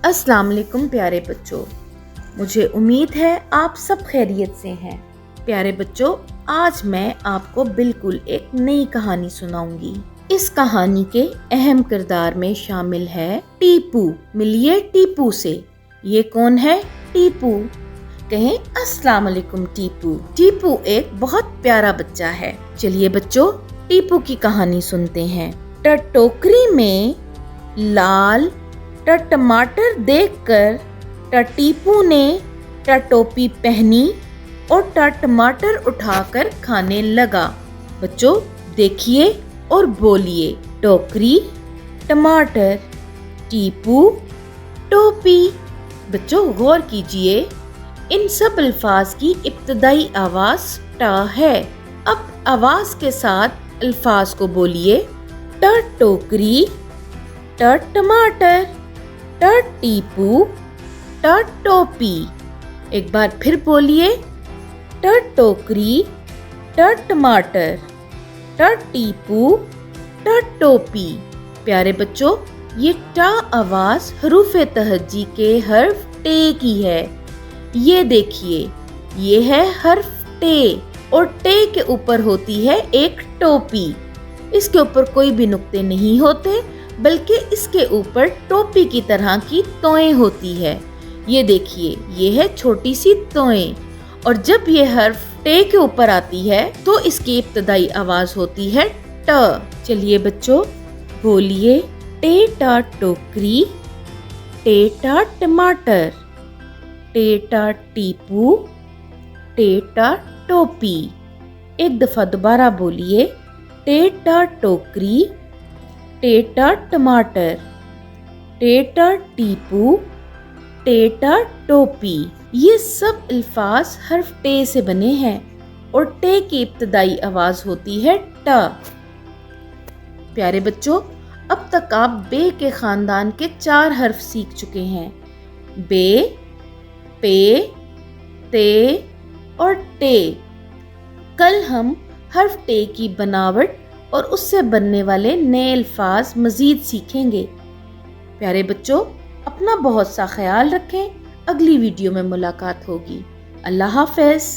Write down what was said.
السلام علیکم پیارے بچوں، مجھے امید ہے آپ سب خیریت سے ہیں۔ پیارے بچوں، آج میں آپ کو بالکل ایک نئی کہانی سناؤں گی۔ اس کہانی کے اہم کردار میں شامل ہے ٹیپو۔ ملیے ٹیپو سے۔ یہ کون ہے؟ ٹیپو۔ کہیں السلام علیکم ٹیپو۔ ٹیپو ایک بہت پیارا بچہ ہے۔ چلیے بچوں، ٹیپو کی کہانی سنتے ہیں۔ ٹوکری میں لال ٹماٹر دیکھ کر ٹیپو نے ٹوپی پہنی اور ٹماٹر اٹھا کر کھانے لگا۔ بچوں دیکھیے اور بولیے، ٹوکری، ٹماٹر، ٹیپو، ٹوپی۔ بچوں غور کیجئے، ان سب الفاظ کی ابتدائی آواز ٹ ہے۔ اب آواز کے ساتھ الفاظ کو بولیے، ٹوکری، ٹماٹر، ٹیپو، ٹوپی۔ ایک بار پھر بولیے، ٹوکری، ٹماٹر، ٹیپو، ٹوپی۔ پیارے بچوں، یہ ٹا آواز حروف تہجی کے حرف ٹے کی ہے۔ یہ دیکھیے، یہ ہے حرف ٹے اور ٹے کے اوپر ہوتی ہے ایک ٹوپی۔ اس کے اوپر کوئی بھی نقطے نہیں ہوتے، بلکہ اس کے اوپر ٹوپی کی طرح کی توئیں ہوتی ہے۔ یہ دیکھیے، یہ ہے چھوٹی سی توئیں، اور جب یہ حرف ٹے کے اوپر آتی ہے تو اس کی ابتدائی آواز ہوتی ہے ٹ۔ چلیے بچوں بولیے، ٹا ٹوکری، ٹا ٹماٹر، ٹا ٹیپو، ٹا ٹوپی۔ ایک دفعہ دوبارہ بولیے، ٹا ٹوکری، ٹا ٹماٹر، ٹا ٹیپو، ٹا ٹوپی۔ یہ سب الفاظ حرف ٹے سے بنے ہیں اور ٹے کی ابتدائی آواز ہوتی ہے ٹ۔ پیارے بچوں، اب تک آپ بے کے خاندان کے 4 حرف سیکھ چکے ہیں، بے، پے، تے اور ٹے۔ کل ہم حرف ٹے کی بناوٹ اور اس سے بننے والے نئے الفاظ مزید سیکھیں گے۔ پیارے بچوں، اپنا بہت سا خیال رکھیں۔ اگلی ویڈیو میں ملاقات ہوگی۔ اللہ حافظ۔